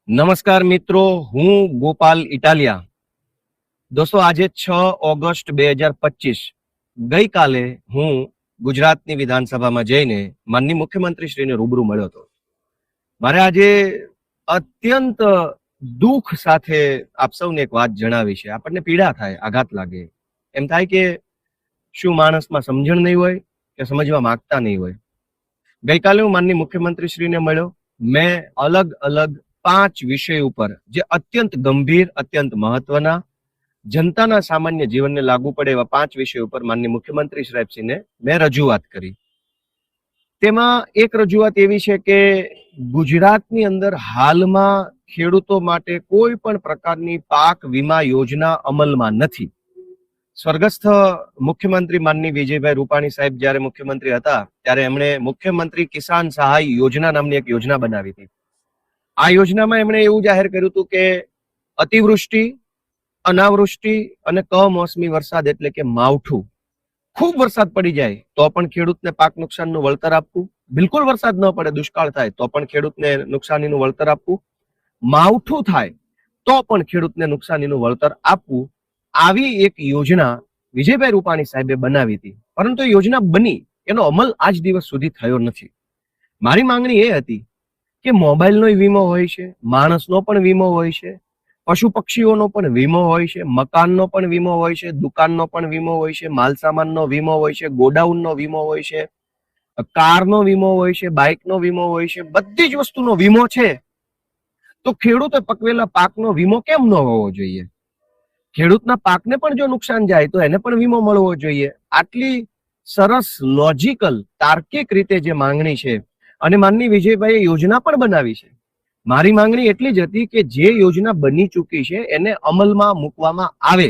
નમસ્કાર મિત્રો, હું ગોપાલ ઇટાલિયા. દોસ્તો, આજે 6 ઓગસ્ટ 2025 ગઈકાલે હું ગુજરાતની વિધાનસભામાં જઈને માનનીય મુખ્યમંત્રીશ્રીને રૂબરૂ મળ્યો હતો. મારે આજે અત્યંત દુઃખ સાથે આપ સૌને એક વાત જણાવી છે. આપણને પીડા થાય, આઘાત લાગે, એમ થાય કે શું માણસમાં સમજણ નહીં હોય કે સમજવા માંગતા નહીં હોય. ગઈકાલે હું માનનીય મુખ્યમંત્રીશ્રીને મળ્યો. મેં અલગ અલગ 5 વિષય ઉપર જે અત્યંત ગંભીર, અત્યંત મહત્વના, જનતાના સામાન્ય જીવનને લાગુ પડે એવા 5 વિષય ઉપર માનનીય મુખ્યમંત્રી સાહેબશ્રીને મેં રજૂઆત કરી. તેમાં એક રજૂઆત એવી છે કે ગુજરાતની અંદર હાલમાં ખેડૂતો માટે કોઈ પણ પ્રકારની પાક વીમા યોજના અમલમાં નથી. સ્વર્ગસ્થ મુખ્યમંત્રી માનનીય વિજયભાઈ રૂપાણી સાહેબ જ્યારે મુખ્યમંત્રી હતા ત્યારે એમણે મુખ્યમંત્રી કિસાન સહાય યોજના નામની એક યોજના બનાવી હતી. આ યોજનામાં એમણે એવું જાહેર કર્યું હતું કે અતિવૃષ્ટિ, અનાવૃષ્ટિ અને કમોસમી વરસાદ એટલે કે માવઠું, ખૂબ વરસાદ પડી જાય તો પણ ખેડૂતને પાક નુકસાનનું વળતર આપવું, બિલકુલ વરસાદ ન પડે, દુષ્કાળ થાય તો પણ ખેડૂતને નુકસાનીનું વળતર આપવું, માવઠું થાય તો પણ ખેડૂતને નુકસાનીનું વળતર આપવું. આવી એક યોજના વિજયભાઈ રૂપાણી સાહેબે બનાવી હતી, પરંતુ યોજના બની, એનો અમલ આજ દિવસ સુધી થયો નથી. મારી માંગણી એ હતી કે મોબાઈલનો વીમો હોય છે, માણસનો પણ વીમો હોય છે, પશુ પક્ષીઓનો પણ વીમો હોય છે, મકાનનો પણ વીમો હોય છે, દુકાનનો પણ વીમો હોય છે, માલસામાનનો વીમો હોય છે, ગોડાઉનનો વીમો હોય છે, કારનો વીમો હોય છે, બાઇકનો વીમો હોય છે, બધી જ વસ્તુનો વીમો છે. તો ખેડૂતે પકવેલા પાકનો વીમો કેમ ન હોવો જોઈએ? ખેડૂતના પાકને પણ જો નુકસાન જાય તો એને પણ વીમો મળવો જોઈએ. આટલી સરસ લોજિકલ, તાર્કિક રીતે જે માંગણી છે, અને માનનીય વિજયભાઈએ યોજના પણ બનાવી છે. મારી માંગણી એટલી જ હતી કે જે યોજના બની ચૂકી છે એને અમલમાં મૂકવામાં આવે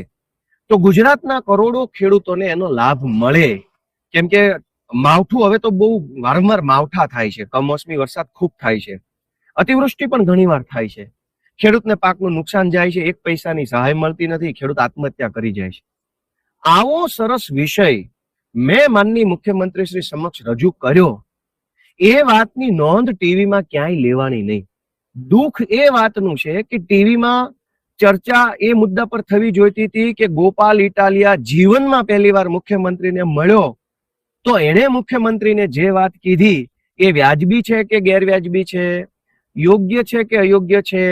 તો ગુજરાતના કરોડો ખેડૂતોને એનો લાભ મળે. કેમ કે માવઠું હવે તો બહુ વારંવાર માવઠા થાય છે, કમોસમી વરસાદ ખૂબ થાય છે, અતિવૃષ્ટિ પણ ઘણીવાર થાય છે, ખેડૂતને પાકનું નુકસાન જાય છે, 1 પૈસાની સહાય મળતી નથી, ખેડૂત આત્મહત્યા કરી જાય છે. આવો સરસ વિષય મેં માનનીય મુખ્યમંત્રી શ્રી સમક્ષ રજૂ કર્યો. એ વાતની નોંધ ટીવીમાં ક્યાંય લેવાની નહીં. દુઃખ એ વાતનું છે કે ટીવીમાં ચર્ચા એ મુદ્દા પર થવી જોઈતી હતી કે ગોપાલ ઇટાલિયા જીવનમાં પહેલી વાર મુખ્યમંત્રીને મળ્યો તો એણે મુખ્યમંત્રીને જે વાત કીધી એ વ્યાજબી છે કે ગેરવ્યાજબી છે, યોગ્ય છે કે અયોગ્ય છે,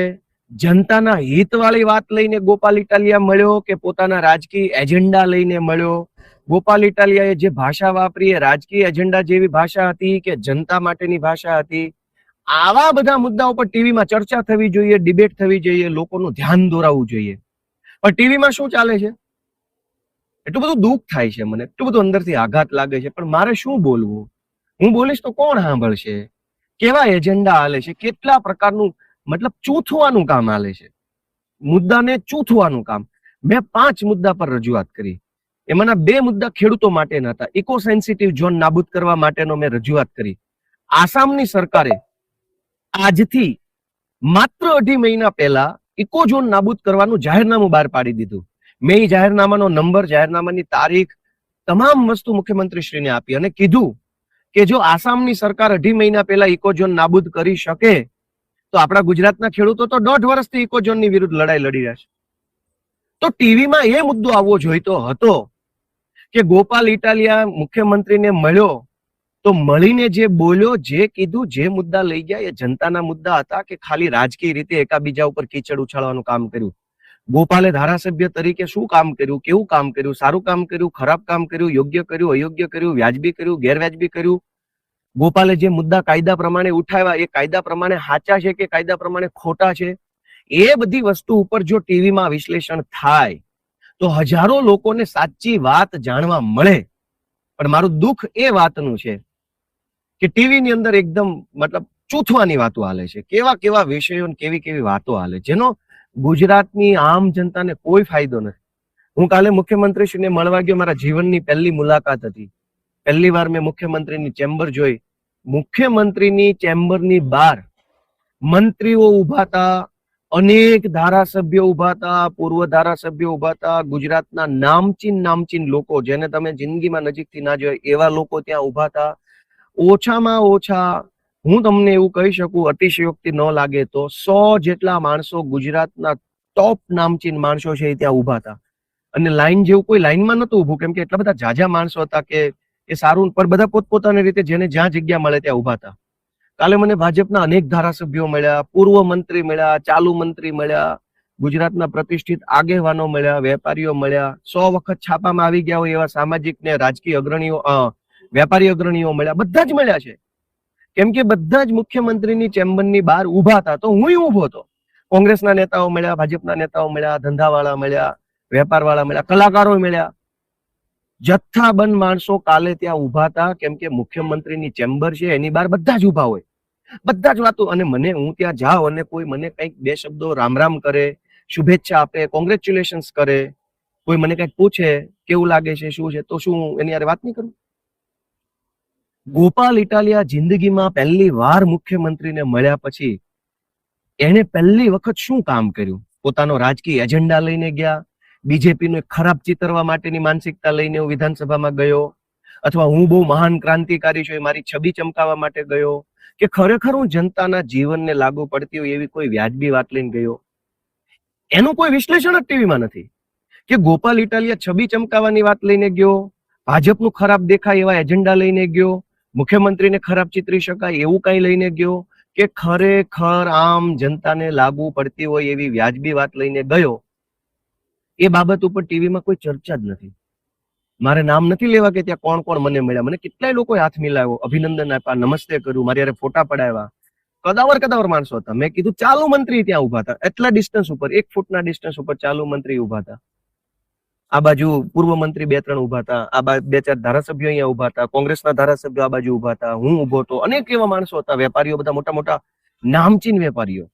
જનતાના હિતવાળી વાત લઈને ગોપાલ ઇટાલિયા મળ્યો કે પોતાના રાજકીય એજન્ડા લઈને મળ્યો. ગોપાલ ઇટાલિયાએ જે ભાષા વાપરી એ રાજકીય એજન્ડા જેવી ભાષા હતી કે જનતા માટેની ભાષા હતી? આવા બધા મુદ્દાઓ પર ટીવીમાં ચર્ચા થવી જોઈએ, ડિબેટ થવી જોઈએ, લોકોનું ધ્યાન દોરાવવું જોઈએ. પણ ટીવીમાં શું ચાલે છે? એટલું બધું દુઃખ થાય છે મને, એટલું બધું અંદરથી આઘાત લાગે છે. પણ મારે શું બોલવું? હું બોલીશ તો કોણ સાંભળશે? કેવા એજન્ડા હાલે છે? કેટલા પ્રકારનું મતલબ ચૂથવાનું કામ હાલે છે, મુદ્દાને ચૂથવાનું કામ. મેં 5 મુદ્દા પર રજૂઆત કરી. એમાંના 2 મુદ્દા ખેડૂતો માટેના હતા. ઇકો સેન્સિટિવ ઝોન નાબૂદ કરવા માટેનો મેં રજૂઆત કરી. આસામની સરકારે આજથી માત્ર 2.5 મહિના પહેલા ઇકો ઝોન નાબૂદ કરવાનું જાહેરનામું બહાર પાડી દીધું. મેં જાહેરનામાનો નંબર, જાહેરનામાની તારીખ, તમામ વસ્તુ મુખ્યમંત્રીશ્રીને આપી અને કીધું કે જો આસામની સરકાર 2.5 મહિના પહેલા ઇકો ઝોન નાબૂદ કરી શકે તો આપણા ગુજરાતના ખેડૂતો તો 1.5 વર્ષથી ઇકો ઝોનની વિરુદ્ધ લડાઈ લડી રહ્યા છે. તો ટીવીમાં એ મુદ્દો આવવો જોઈતો હતો કે ગોપાલ ઇટાલિયા મુખ્યમંત્રીને મળ્યો તો મળીને જે બોલ્યો, જે કીધું, જે મુદ્દા લઈ ગયા એ જનતાના મુદ્દા હતા કે ખાલી રાજકીય રીતે એકાબીજા ઉપર કીચડ ઉછાળવાનું કામ કર્યું? ગોપાલે ધારાસભ્ય તરીકે શું કામ કર્યું, કેવું કામ કર્યું, સારું કામ કર્યું, ખરાબ કામ કર્યું, યોગ્ય કર્યું, અયોગ્ય કર્યું, વ્યાજબી કર્યું, ગેરવ્યાજબી કર્યું? ગોપાલે જે મુદ્દા કાયદા પ્રમાણે ઉઠાવ્યા એ કાયદા પ્રમાણે સાચા છે કે કાયદા પ્રમાણે ખોટા છે? એ બધી વસ્તુ ઉપર જો ટીવીમાં વિશ્લેષણ થાય તો હજારો લોકોને સાચી વાત જાણવા મળે. પણ મારું દુઃખ એ વાતનું છે કે ટીવીની અંદર એકદમ મતલબ ચૂથવાની વાતો હાલે છે, કેવા કેવા વિષયો, કેવી કેવી વાતો હાલે, જેનો ગુજરાતની આમ જનતાને કોઈ ફાયદો નથી. હું કાલે મુખ્યમંત્રીશ્રીને મળવા ગયો, મારા જીવનની પહેલી મુલાકાત હતી. પહેલી વાર મેં મુખ્યમંત્રીની ચેમ્બર જોઈ. મુખ્યમંત્રીની ચેમ્બરની બહાર મંત્રીઓ ઉભા હતા, અનેક ધારાસભ્યો ઉભા હતા, પૂર્વ ધારાસભ્યો ઉભા હતા, ગુજરાતના નામચીન લોકો જેને તમે જિંદગીમાં નજીકથી ના જોયા એવા લોકો ત્યાં ઉભા હતા. ઓછામાં ઓછા હું તમને એવું કહી શકું, અતિશયોક્તિ ન લાગે તો 100 જેટલા માણસો, ગુજરાતના ટોપ નામચીન માણસો છે, ત્યાં ઉભા હતા. અને લાઈન જેવું કોઈ લાઈનમાં નતું ઉભું, કેમ કે એટલા બધા જાજા માણસો હતા કે એ સારું, પણ બધા પોતપોતાની રીતે જેને જ્યાં જગ્યા મળે ત્યાં ઉભા હતા. કાલે મને ભાજપના અનેક ધારાસભ્યો મળ્યા, પૂર્વ મંત્રી મળ્યા, ચાલુ મંત્રી મળ્યા, ગુજરાતના પ્રતિષ્ઠિત આગેવાનો મળ્યા, વેપારીઓ મળ્યા, 100 વખત છાપામાં આવી ગયા હોય એવા સામાજિક ને રાજકીય અગ્રણીઓ, વેપારી અગ્રણીઓ મળ્યા, બધા જ મળ્યા છે. કેમ કે બધા જ મુખ્યમંત્રીની ચેમ્બરની બહાર ઉભા હતા, તો હું ઉભો હતો. કોંગ્રેસના નેતાઓ મળ્યા, ભાજપના નેતાઓ મળ્યા, ધંધાવાળા મળ્યા, વેપારવાળા મળ્યા, કલાકારો મળ્યા, જથ્થાબંધ માણસો કાલે ત્યાં ઉભા હતા. કેમ કે મુખ્યમંત્રીની ચેમ્બર છે, એની બહાર બધા જ ઉભા હોય, બધા જ વાતો. અને મને, હું ત્યાં જાઉં અને કોઈ મને કંઈક બે શબ્દો રામ રામ કરે, શુભેચ્છા આપે, કોંગ્રેચ્યુલેશન્સ કરે, કોઈ મને કંઈક પૂછે કેવું લાગે છે, શું છે, તો શું એની યાર વાત નહીં કરું? ગોપાલ ઇટાલિયા જિંદગીમાં પહેલી વાર મુખ્યમંત્રીને મળ્યા પછી એને પહેલી વખત શું કામ કર્યું? પોતાનો રાજકીય એજન્ડા લઈને ગયા, બીજેપીનું ખરાબ ચિતરવા માટેની માનસિકતા લઈને હું વિધાનસભામાં ગયો, અથવા હું બહુ મહાન ક્રાંતિકારી છું મારી છબી ચમકાવવા માટે ગયો, કે ખરેખર હું જનતાના જીવનને લાગુ પડતી હોય એવી કોઈ વ્યાજબી વાત લઈને ગયો? એનું કોઈ વિશ્લેષણ જ ટીવીમાં નથી. કે ગોપાલ ઇટાલિયા છબી ચમકાવવાની વાત લઈને ગયો, ભાજપનું ખરાબ દેખાય એવા એજન્ડા લઈને ગયો, મુખ્યમંત્રીને ખરાબ ચિતરી શકાય એવું કઈ લઈને ગયો, કે ખરેખર આમ જનતાને લાગુ પડતી હોય એવી વ્યાજબી વાત લઈને ગયો? એ બાબત ઉપર ટીવીમાં કોઈ ચર્ચા જ નથી. મારે નામ નથી લેવા કે ત્યાં કોણ કોણ મને મળ્યા, મને કેટલાય લોકોએ હાથ મિલાવ્યો, અભિનંદન આપ્યા, નમસ્તે કર્યું, મારી યારે ફોટા પડાવ્યા, કદાવર માણસો હતા. મેં કીધું ચાલુ મંત્રી ત્યાં ઉભા હતા, એટલા ડિસ્ટન્સ ઉપર, 1 ફૂટના ડિસ્ટન્સ ઉપર ચાલુ મંત્રી ઉભા હતા. આ બાજુ પૂર્વ મંત્રી 2-3 ઉભા હતા, આ બાજુ 2-4 ધારાસભ્યો અહીંયા ઉભા હતા, કોંગ્રેસના ધારાસભ્યો આ બાજુ ઉભા હતા, હું ઉભો હતો, અનેક એવા માણસો હતા, વેપારીઓ, બધા મોટા મોટા નામચીન વેપારીઓ.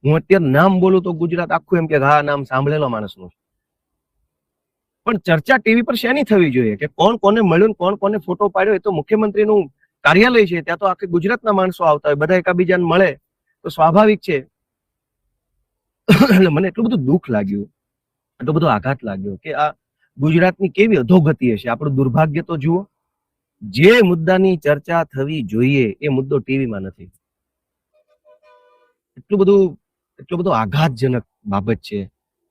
હું અત્યારે નામ બોલું તો ગુજરાત આખું એમ કે હા નામ સાંભળેલો માણસનું. પણ ચર્ચા ટીવી પર શેની થવી જોઈએ? કે કોણ કોને મળ્યું, કોણ કોને ફોટો પાડ્યો? એ તો મુખ્યમંત્રીનું કાર્યાલય છે, ત્યાં તો આખી ગુજરાતના માણસો આવતા હોય, બધા એકાબીજાને મળે તો સ્વાભાવિક છે. એટલે મને એટલું બધું દુઃખ લાગ્યું, એટલો બધો આઘાત લાગ્યો કે આ ગુજરાતની કેવી અધોગતિ હશે. આપણું દુર્ભાગ્ય તો જુઓ, જે મુદ્દાની ચર્ચા થવી જોઈએ એ મુદ્દો ટીવીમાં નથી. એટલો બધો આઘાતજનક બાબત છે.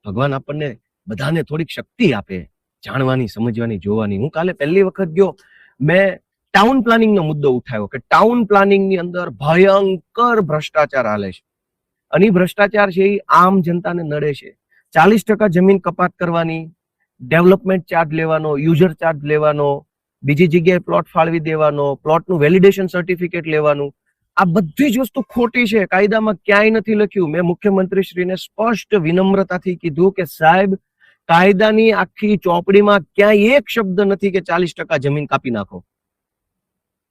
ભગવાન આપણને બધાને થોડીક શક્તિ આપે, જાણવાની, સમજવાની, જોવાની. હું કાલે પહેલી વખત ગયો, મેં ટાઉન પ્લાનિંગ નો મુદ્દો ઉઠાવ્યો કે ટાઉન પ્લાનિંગ ની અંદર ભયંકર ભ્રષ્ટાચાર હાલે છે, અને ભ્રષ્ટાચાર છે એ આમ જનતાને નડે છે. 40% જમીન કપાત કરવાની, ડેવલપમેન્ટ ચાર્જ લેવાનો, યુઝર ચાર્જ લેવાનો, બીજી જગ્યાએ પ્લોટ ફાળવી દેવાનો, પ્લોટનું વેલિડેશન સર્ટિફિકેટ લેવાનું, આ બધી જ વસ્તુ ખોટી છે. કાયદામાં ક્યાંય નથી લખ્યું. મેં મુખ્યમંત્રીશ્રીને સ્પષ્ટ વિનમ્રતાથી કીધું કે સાહેબ, કાયદાની આખી ચોપડીમાં ક્યાંય એક શબ્દ નથી કે 40% જમીન કાપી નાખો,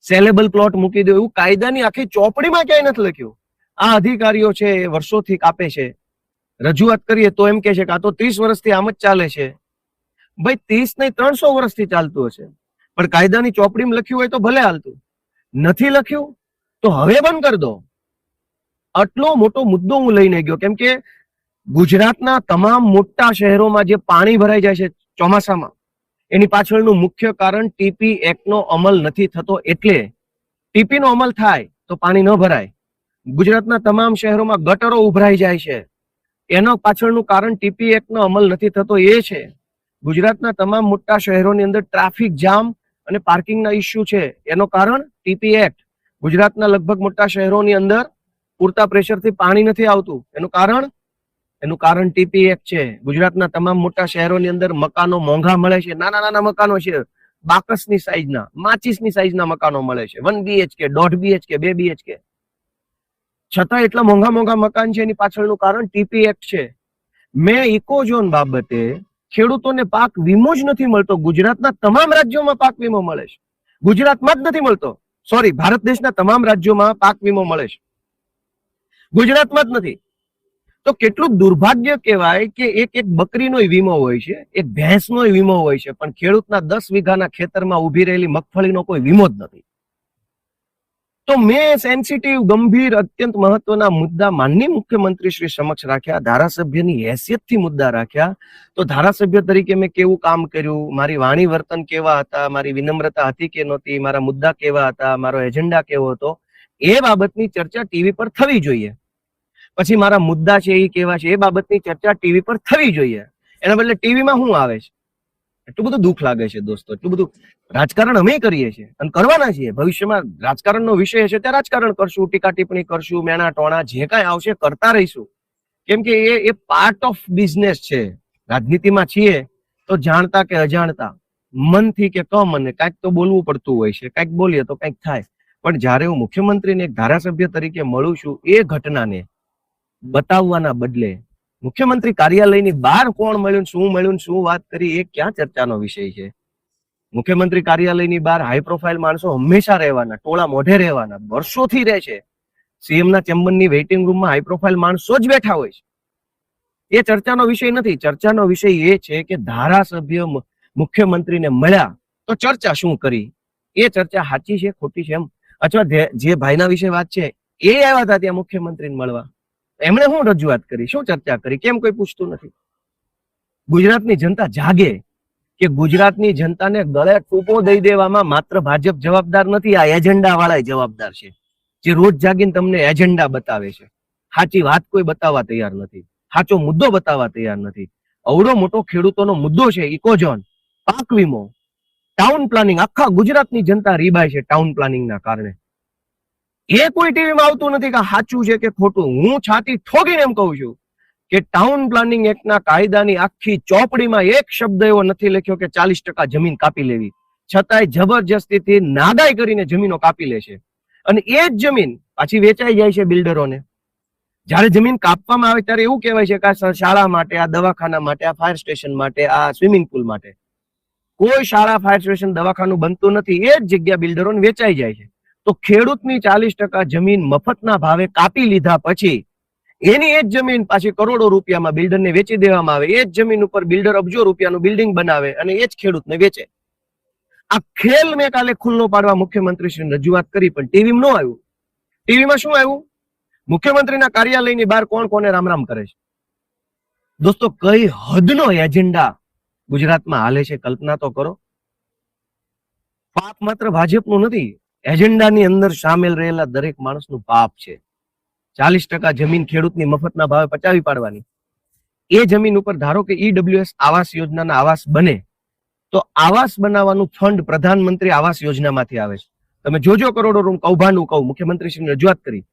સેલેબલ પ્લોટ મૂકી દો, એવું કાયદાની આખી ચોપડીમાં ક્યાંય નથી લખ્યું. આ અધિકારીઓ છે એ વર્ષોથી કાપે છે. રજૂઆત કરીએ તો એમ કે છે કે આ તો 30 વર્ષથી આમ જ ચાલે છે. ભાઈ 30 નહીં 300 વર્ષથી ચાલતું હશે, પણ કાયદાની ચોપડીમાં લખ્યું હોય તો ભલે હાલતું, નથી લખ્યું તો હવે બંધ કરી દો. આટલો મોટો મુદ્દો હું લઈને ગયો, કેમ કે ગુજરાતના તમામ મોટા શહેરોમાં જે પાણી ભરાઈ જાય છે ચોમાસામાં, એની પાછળનું મુખ્ય કારણ ટીપી એક્ટ નો અમલ નથી થતો. એટલે ટીપી નો અમલ થાય તો પાણી ન ભરાય. ગુજરાતના તમામ શહેરોમાં ગટરો ઉભરાઈ જાય છે, એનો પાછળનું કારણ ટીપી એક્ટ નો અમલ નથી થતો એ છે. ગુજરાતના તમામ મોટા શહેરોની અંદર ટ્રાફિક જામ અને પાર્કિંગના ઇસ્યુ છે, એનો કારણ ટીપી એક્ટ. ગુજરાતના લગભગ મોટા શહેરોની અંદર પૂરતા પ્રેશરથી પાણી નથી આવતું, એનું કારણ ટીપી એક્ટ છે. ગુજરાતના તમામ મોટા શહેરોની અંદર મકાનો મોંઘા મળે છે, નાના નાના મકાનો છે, બાકસની સાઈઝના, માચીસની સાઈઝના મકાનો મળે છે, 1 BHK, 1.5 BHK, 2 BHK, છતાં એટલા મોંઘા મોંઘા મકાન છે. એની પાછળનું કારણ ટીપી એક્ટ છે. મેં ઇકોઝોન બાબતે ખેડૂતોને પાક વીમો જ નથી મળતો. ગુજરાતના તમામ રાજ્યોમાં પાક વીમો મળે છે, ગુજરાતમાં જ નથી મળતો. સોરી, ભારત દેશના તમામ રાજ્યોમાં પાક વીમો મળે છે, ગુજરાતમાં જ નથી. તો કેટલું દુર્ભાગ્ય કહેવાય કે એક બકરીનો વીમો હોય છે, એક ભેંસનો વીમો હોય છે, પણ ખેડૂતના 10 વીઘાના ખેતરમાં ઉભી રહેલી મગફળીનો કોઈ વીમો જ નથી. તો મેં સેન્સિટિવ, ગંભીર, અત્યંત મહત્વના મુદ્દા માનનીય મુખ્યમંત્રી શ્રી સમક્ષ રાખ્યા, ધારાસભ્યની હેસિયતથી મુદ્દા રાખ્યા. તો ધારાસભ્ય તરીકે મેં કેવું કામ કર્યું, મારી વાણી વર્તન કેવા હતા, મારી વિનમ્રતા હતી કે નહોતી, મારા મુદ્દા કેવા હતા, મારો એજન્ડા કેવો હતો, એ બાબતની ચર્ચા ટીવી પર થવી જોઈએ. પછી મારા મુદ્દા છે એ કેવા છે એ બાબતની ચર્ચા ટીવી પર થવી જોઈએ. એના બદલે ટીવીમાં શું આવે છે? એટલું બધું દુઃખ લાગે છે દોસ્તો. એટલું બધું રાજકારણ અમે કરીએ છીએ અને કરવાના છીએ. ભવિષ્યમાં રાજકારણનો વિષય હશે ત્યાં રાજકારણ કરશું, ટીકા ટિપ્પણી કરશું, મેણા ટોણા જે કાંઈ આવશે કરતા રહીશું. કેમ કે એ પાર્ટ ઓફ બિઝનેસ છે. રાજનીતિમાં છીએ તો જાણતા કે અજાણતા, મનથી કે કમને કાંઈક તો બોલવું પડતું હોય છે. કાંઈક બોલીએ તો કાંઈક થાય. પણ જ્યારે હું મુખ્યમંત્રીને એક ધારાસભ્ય તરીકે મળું છું, એ ઘટનાને બતાવવાના બદલે મુખ્યમંત્રી કાર્યાલયની બહાર કોણ મળ્યું, શું વાત કરી, એ ક્યાં ચર્ચાનો વિષય છે? મુખ્યમંત્રી કાર્યાલયની બહાર હાઈ પ્રોફાઇલ માણસો હંમેશા રહેવાના, ટોળા મોઢે રહેવાના, વર્ષોથી રહે છે. સીએમના ચેમ્બરની વેઇટિંગ રૂમમાં હાઈ પ્રોફાઇલ માણસો જ બેઠા હોય છે. એ ચર્ચાનો વિષય નથી. ચર્ચાનો વિષય એ છે કે ધારાસભ્ય મુખ્યમંત્રીને મળ્યા તો ચર્ચા શું કરી, એ ચર્ચા સાચી છે ખોટી છે એમ. અથવા જે ભાઈના વિશે વાત છે એ આવ્યા હતા ત્યાં મુખ્યમંત્રીને મળવા, એમણે શું રજૂઆત કરી, શું ચર્ચા કરી, કેમ કોઈ પૂછતું નથી? ગુજરાતની જનતા જાગે કે ગુજરાતની જનતાને ગળે ટૂંપો દઈ દેવામાં માત્ર ભાજપ જવાબદાર નથી, આ એજન્ડા વાળા જવાબદાર છે. જે રોજ જાગીને તમને એજન્ડા બતાવે છે, સાચી વાત કોઈ બતાવવા તૈયાર નથી, સાચો મુદ્દો બતાવવા તૈયાર નથી. અવડો મોટો ખેડૂતોનો મુદ્દો છે, ઇકોઝોન, પાક વીમો, ટાઉન પ્લાનિંગ, આખા ગુજરાતની જનતા રીબાય છે ટાઉન પ્લાનિંગના કારણે. એ કોઈ ટીવીમાં આવતું નથી કે સાચું છે કે ખોટું. હું છાતી ઠોકીને એમ કહું છું કે ટાઉન પ્લાનિંગ એક્ટના કાયદાની આખી ચોપડીમાં એક શબ્દ એવો નથી લખ્યો કે 40% જમીન કાપી લેવી, છતાંય જબરજસ્તીથી નાદાઈ કરીને જમીનો કાપી લે છે. અને એ જ જમીન પાછી વેચાઈ જાય છે બિલ્ડરોને. જ્યારે જમીન કાપવામાં આવે ત્યારે એવું કહેવાય છે કે આ શાળા માટે, આ દવાખાના માટે, આ ફાયર સ્ટેશન માટે, આ સ્વિમિંગ પુલ માટે. કોઈ શાળા, ફાયર સ્ટેશન, દવાખાનું બનતું નથી. એ જ જગ્યા બિલ્ડરોને વેચાઈ જાય છે. તો ખેડૂતની 40% જમીન મફતના ભાવે કાપી લીધા પછી એની એ જ જમીન પાછી કરોડો રૂપિયામાં બિલ્ડરને વેચી દેવામાં આવે. એ જ જમીન ઉપર બિલ્ડર અબજો રૂપિયાનું બિલ્ડિંગ બનાવે અને એ જ ખેડૂતને વેચે. આ ખેલ મેં કાલે ખુલ્લો પાડવા મુખ્યમંત્રીશ્રીને રજૂઆત કરી, પણ ટીવીમાં ન આવ્યું. ટીવીમાં શું આવ્યું? મુખ્યમંત્રીના કાર્યાલયની બહાર કોણ કોને રામ રામ કરે છે. દોસ્તો, કઈ હદનો એજન્ડા ગુજરાતમાં હાલે છે, કલ્પના તો કરો. પાપ માત્ર ભાજપનું નથી, એજન્ડાની અંદર સામેલ રહેલા દરેક માણસનું પાપ છે. 40% જમીન ખેડૂતની મફતના ભાવે પચાવી પાડવાની. એ જમીન ઉપર ધારો કે ઈડબ્લ્યુએસ આવાસ યોજનાના આવાસ બને તો આવાસ બનાવવાનું ફંડ પ્રધાનમંત્રી આવાસ યોજનામાંથી આવે છે. તમે જોજો, કરોડો રૂમ કૌભાંડું કહું. મુખ્યમંત્રીશ્રીને રજૂઆત કરી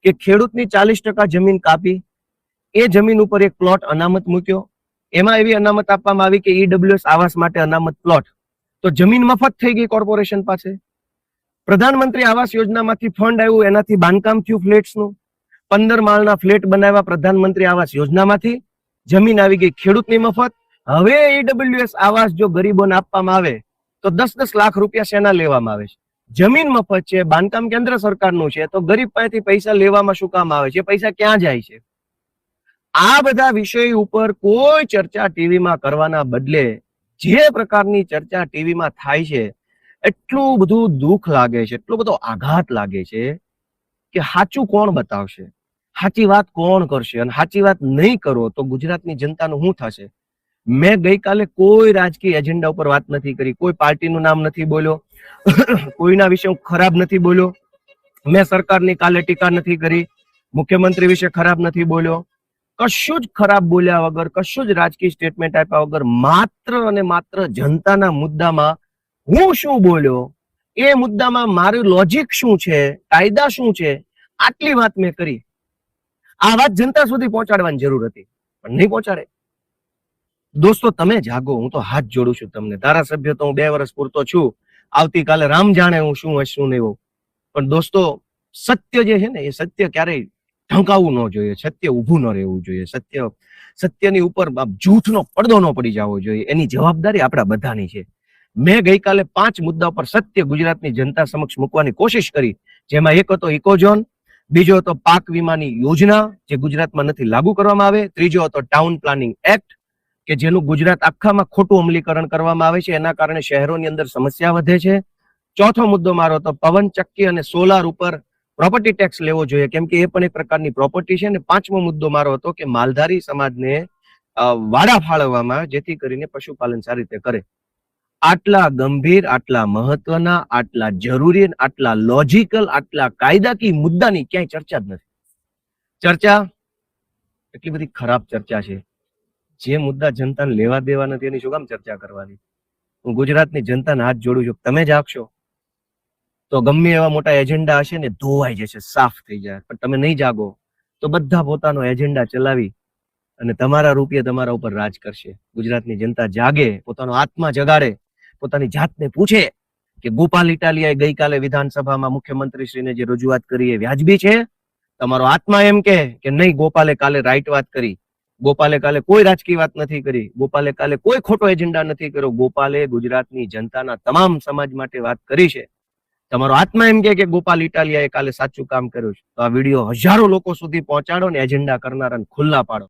કે ખેડૂતની 40% જમીન કાપી, એ જમીન ઉપર એક પ્લોટ અનામત મૂક્યો. એમાં એવી અનામત આપવામાં આવી કે ઈડબ્લ્યુએસ આવાસ માટે અનામત પ્લોટ. તો જમીન મફત થઈ ગઈ કોર્પોરેશન પાસે. પ્રધાનમંત્રી આવાસ યોજનામાંથી ફંડ આવ્યું, એનાથી બાંધકામ થયું ફ્લેટ્સનું. 15 માળના ફ્લેટ બનાવ્યા પ્રધાનમંત્રી આવાસ યોજનામાંથી. જમીન આવી ગઈ ખેડૂતની મફત. હવે ઈડબ્લ્યુએસ આવાસ જો ગરીબોને આપવામાં આવે તો 10-10 લાખ રૂપિયા શેના લેવામાં આવે છે? જમીન મફત છે, બાંધકામ કેન્દ્ર સરકારનું છે, તો ગરીબ પાસેથી પૈસા લેવામાં શું કામ આવે છે? પૈસા ક્યાં જાય છે? આ બધા વિષય ઉપર કોઈ ચર્ચા ટીવીમાં કરવાના બદલે જે પ્રકારની ચર્ચા ટીવીમાં થાય છે, એટલું બધું દુઃખ લાગે છે, એટલો બધો આઘાત લાગે છે કે સાચું કોણ બતાવશે, સાચી વાત કોણ કરશે? અને સાચી વાત નહીં કરો તો ગુજરાતની જનતાનું શું થશે? મેં ગઈકાલે કોઈ રાજકીય એજન્ડા ઉપર વાત નથી કરી, કોઈ પાર્ટીનું નામ નથી બોલ્યો, કોઈના વિશે હું ખરાબ નથી બોલ્યો. મેં સરકારની કાલે ટીકા નથી કરી, મુખ્યમંત્રી વિશે ખરાબ નથી બોલ્યો. કશું જ ખરાબ બોલ્યા વગર, કશું જ રાજકીય સ્ટેટમેન્ટ આપ્યા વગર, માત્ર અને માત્ર જનતાના મુદ્દામાં હું શું બોલ્યો, એ મુદ્દામાં મારું લોજિક શું છે, કાયદા શું છે, આટલી વાત મેં કરી. આ વાત જનતા સુધી પહોંચાડવાની જરૂર હતી, પણ નહીં પહોંચાડે. દોસ્તો, તમે જાગો. હું તો હાથ જોડું છું તમને. ધારાસભ્ય તો હું 2 વર્ષ પૂરતો છું. આવતીકાલે રામ જાણે હું શું હશ શું નહીં. પણ દોસ્તો, સત્ય જે છે ને, એ સત્ય ક્યારેય ઢંકાવવું ન જોઈએ. સત્ય ઊભું ન રહેવું જોઈએ. સત્યની ઉપર જૂઠનો પડદો ન પડી જવો જોઈએ. એની જવાબદારી આપણા બધાની છે. મેં ગઈકાલે 5 મુદ્દા પર સત્ય ગુજરાતની જનતા સમક્ષ મૂકવાની કોશિશ કરી, જેમાં એક હતો ઇકોઝોન, બીજો હતો પાક વીમાની યોજના જે ગુજરાતમાં નથી લાગુ કરવામાં આવે, ત્રીજો હતો ટાઉન પ્લાનિંગ એક્ટ કે જેનું ગુજરાત આખામાં ખોટું અમલીકરણ કરવામાં આવે છે, એના કારણે શહેરોની અંદર સમસ્યા વધે છે. ચોથો મુદ્દો મારો હતો પવન ચક્કી અને સોલાર ઉપર પ્રોપર્ટી ટેક્સ લેવો જોઈએ, કેમ કે એ પણ એક પ્રકારની પ્રોપર્ટી છે. અને 5મો મુદ્દો મારો હતો કે માલધારી સમાજને વાડા ફાળવવામાં આવે જેથી કરીને પશુપાલન સારી રીતે કરે. આટલા ગંભીર, આટલા મહત્વના, આટલા જરૂરી, આટલા લોજિકલ, આટલા કાયદાકીય મુદ્દાની ક્યાંય ચર્ચા જ નથી. ચર્ચા એટલી બધી ખરાબ ચર્ચા છે. જે મુદ્દા જનતાને લેવા દેવા નથી એની શું કામ ચર્ચા કરવાની? હું ગુજરાતની જનતાને હાથ જોડું છું, તમે જાગશો તો ગમે એવા મોટા એજન્ડા હશે ને ધોવાઈ જશે, સાફ થઈ જાય. પણ તમે નહીં જાગો તો બધા પોતાનો એજન્ડા ચલાવી અને તમારા રૂપિયે તમારા ઉપર રાજ કરશે. ગુજરાતની જનતા જાગે, પોતાનો આત્મા જગાડે, પોતાની જાતને પૂછે કે ગોપાલ ઇટાલિયાએ ગઈકાલે વિધાનસભામાં મુખ્યમંત્રીશ્રીને જે રજૂઆત કરી એ વ્યાજબી છે? તમારો આત્મા એમ કે નહીં, ગોપાલે કાલે રાઈટ વાત કરી, ગોપાલે કાલે કોઈ રાજકીય વાત નથી કરી, ગોપાલે કાલે કોઈ ખોટો એજન્ડા નથી કર્યો, ગોપાલે ગુજરાતની જનતાના તમામ સમાજ માટે વાત કરી છે. તમારો આત્મા એમ કે ગોપાલ ઇટાલિયાએ કાલે સાચું કામ કર્યું છે, તો આ વિડીયો હજારો લોકો સુધી પહોંચાડો ને એજન્ડા કરનારાને ખુલ્લા પાડો.